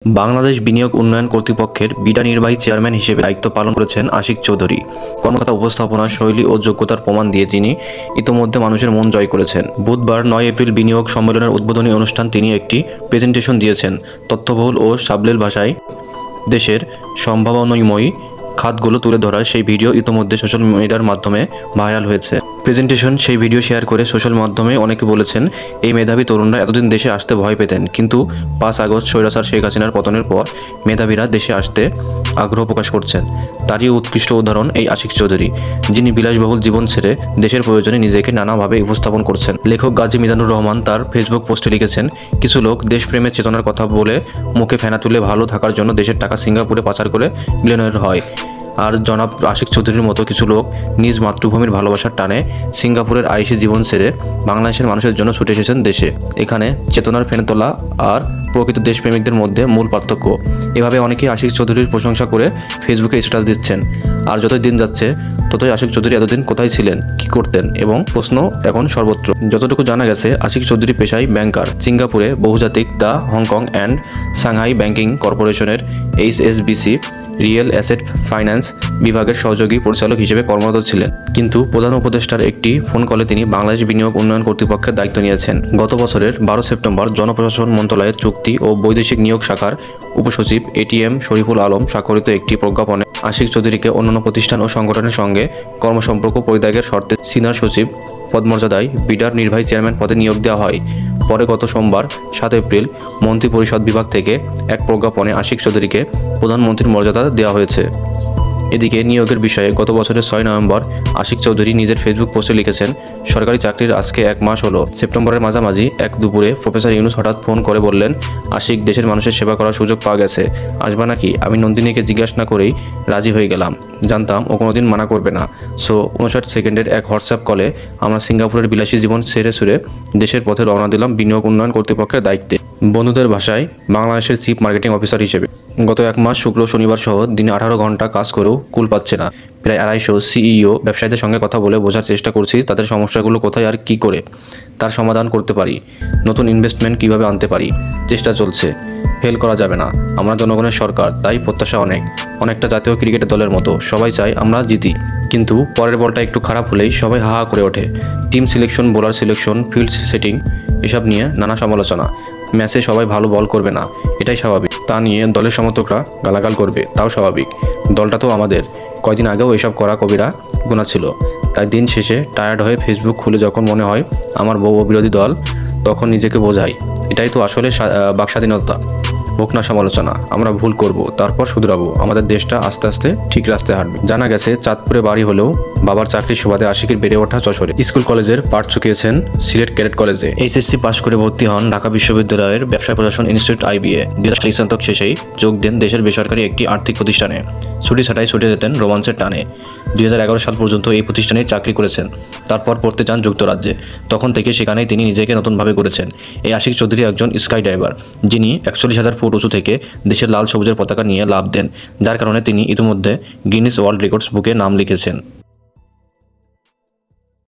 বাংলাদেশ বিনিয়োগ উন্নয়ন কর্তৃপক্ষের বিডা নির্বাহী চেয়ারম্যান হিসেবে দায়িত্ব পালন করেছেন আশিক চৌধুরী। কর্মকর্তা উপস্থাপনা শৈলী ও যোগ্যতার প্রমাণ দিয়ে তিনি ইতোমধ্যে মানুষের মন জয় করেছেন। বুধবার 9 এপ্রিল বিনিয়োগ সম্মেলনের উদ্বোধনী অনুষ্ঠান তিনি একটি প্রেজেন্টেশন দিয়েছেন। তথ্যবহুল ও সাবলীল ভাষায় দেশের সম্ভাবনাময়ী খাতগুলো তুলে ধরার সেই ভিডিও ইতোমধ্যে সোশ্যাল মিডিয়ার মাধ্যমে ভাইরাল হয়েছে। প্রেজেন্টেশন সেই ভিডিও শেয়ার করে সোশ্যাল মাধ্যমে অনেকে বলেছেন, এই মেধাবী তরুণরা এতদিন দেশে আসতে ভয় পেতেন, কিন্তু 5 আগস্ট স্বৈরাচার শেখ হাসিনার পতনের পর মেধাবীরা দেশে আসতে আগ্রহ প্রকাশ করছেন। তারই উৎকৃষ্ট উদাহরণ এই আশিক চৌধুরী, যিনি বিলাসবহুল জীবন ছেড়ে দেশের প্রয়োজনে নিজেকে নানাভাবে উপস্থাপন করছেন। লেখক গাজী মিজানুর রহমান তার ফেসবুক পোস্টে লিখেছেন, কিছু লোক দেশপ্রেমের চেতনার কথা বলে মুখে ফেনা তুলে ভালো থাকার জন্য দেশের টাকা সিঙ্গাপুরে পাচার করে বিলিয়নার হয়। আর জনাব আশিক চৌধুরীর মতো কিছু লোক নিজ মাতৃভূমির ভালোবাসার টানে সিঙ্গাপুরের আইসি জীবন ছেড়ে বাংলাদেশের মানুষের জন্য ছুটে এসেছেন দেশে। এখানে চেতনার ফেনে তোলা আর প্রকৃত দেশপ্রেমিকদের মধ্যে মূল পার্থক্য। এভাবে অনেকেই আশিক চৌধুরীর প্রশংসা করে ফেসবুকে স্ট্যাটাস দিচ্ছেন। আর যতই দিন যাচ্ছে ততই আশিক চৌধুরী এতদিন কোথায় ছিলেন, কি করতেন, এবং প্রশ্ন এখন সর্বত্র। যতটুকু জানা গেছে, আশিক চৌধুরী পেশায় ব্যাংকার। সিঙ্গাপুরে বহুজাতিক the Hong Kong and Shanghai banking কর্পোরেশনের HSBC রিয়েল অ্যাসেট ফাইন্যান্স বিভাগের সহযোগী পরিচালক হিসেবে কর্মরত ছিলেন। কিন্তু প্রধান উপদেষ্টার একটি ফোন কলে তিনি বাংলাদেশ বিনিয়োগ উন্নয়ন কর্তৃপক্ষের দায়িত্ব নিয়েছেন। গত বছরের 12 সেপ্টেম্বর জনপ্রশাসন মন্ত্রণালয়ের চুক্তি ও বৈদেশিক নিয়োগ শাখার উপসচিব ATM শরীফুল আলম স্বাক্ষরিত একটি প্রজ্ঞাপনে আশিক চৌধুরীকে অন্যান্য প্রতিষ্ঠান ও সংগঠনের সঙ্গে কর্মসম্পর্ক পরিত্যাগের শর্তে সিনিয়র সচিব পদমর্যাদায় বিডার নির্বাহী চেয়ারম্যান পদে নিয়োগ দেওয়া হয়। পরে গত সোমবার 7 এপ্রিল মন্ত্রিপরিষদ বিভাগ থেকে এক প্রজ্ঞাপনে আশিক চৌধুরীকে প্রধানমন্ত্রীর মর্যাদা দেওয়া হয়েছে। এদিকে নিয়োগের বিষয়ে গত বছরের 6 নভেম্বর আশিক চৌধুরী নিজের ফেসবুক পোস্টে লিখেছেন, সরকারি চাকরির আজকে 1 মাস হলো। সেপ্টেম্বরের মাঝামাঝি এক দুপুরে প্রফেসর ইউনুস হঠাৎ ফোন করে বললেন, আশিক, দেশের মানুষের সেবা করার সুযোগ পাওয়া গেছে, আসবা নাকি? আমি নন্দিনীকে জিজ্ঞাসা না করেই রাজি হয়ে গেলাম। জানতাম ও কোনোদিন মানা করবে না। 59 সেকেন্ডের এক হোয়াটসঅ্যাপ কলে আমরা সিঙ্গাপুরের বিলাসী জীবন ছেড়ে ছুড়ে দেশের পথে রওনা দিলাম বিনিয়োগ উন্নয়ন কর্তৃপক্ষের দায়িত্বে, বন্ধুদের ভাষায় বাংলাদেশের চিফ মার্কেটিং অফিসার হিসেবে। গত 1 মাস শুক্র শনিবার সহ দিনে 18 ঘন্টা কাজ করেও কুল পাচ্ছে না। প্রায় 250 CEO ব্যবসায়ীদের সঙ্গে কথা বলে বোঝার চেষ্টা করছি তাদের সমস্যাগুলো কোথায় আর কি করে তার সমাধান করতে পারি, নতুন ইনভেস্টমেন্ট কিভাবে আনতে পারি। চেষ্টা চলছে, ফেল করা যাবে না। আমরা জনগণের সরকার, তাই প্রত্যাশা অনেকটা জাতীয় ক্রিকেটের দলের মতো। সবাই চায় আমরা জিতি, কিন্তু পরের বলটা একটু খারাপ হলেই সবাই হা হা করে ওঠে। Team selection, bowler selection, field setting এসব নিয়ে নানা সমালোচনা। ম্যাচে সবাই ভালো বল করবে না, এটাই স্বাভাবিক। তা নিয়ে দলের সমর্থকরা গালাগাল করবে, তাও স্বাভাবিক। দলটা তো আমাদের। কয়দিন আগেও এসব করা কবিরা গুণা ছিল। তাই দিন শেষে টায়ার্ড হয়ে ফেসবুক খুলে যখন মনে হয় আমার বউ বিরোধী দল, তখন নিজেকে বোঝাই, এটাই তো আসলে বাকস্বাধীনতা। হোক না সমালোচনা, আমরা ভুল করব, তারপর শুধরাবো। আমাদের দেশটা আস্তে আস্তে ঠিক রাস্তায় হাঁটবে। জানা গেছে, চাঁদপুরে বাড়ি হলেও বাবার চাকরির সুবাদে আশিকের বেড়ে ওঠা যশোরে। স্কুল কলেজের পাঠ চুকিয়েছেন সিলেট ক্যাডেট কলেজে। HSC পাশ করে ভর্তি হন ঢাকা বিশ্ববিদ্যালয়ের ব্যবসায় প্রশাসন ইনস্টিটিউট IBA। 2000 স্নাতক শেষেই যোগ দেন দেশের বেসরকারি একটি আর্থিক প্রতিষ্ঠানে। ছুটি ছাটাই ছুটে যেতেন রোমাঞ্চের টানে। 2011 সাল পর্যন্ত এই প্রতিষ্ঠানে চাকরি করেছেন। তারপর পড়তে যান যুক্তরাজ্যে। তখন থেকে সেখানেই তিনি নিজেকে নতুনভাবে গড়েছেন। এই আশিক চৌধুরী একজন স্কাই ডাইভার, যিনি 41,000 ফুট উঁচু থেকে দেশের লাল সবুজের পতাকা নিয়ে লাফ দেন, যার কারণে তিনি ইতিমধ্যে গিনেস ওয়ার্ল্ড রেকর্ডস বুকে নাম লিখেছেন।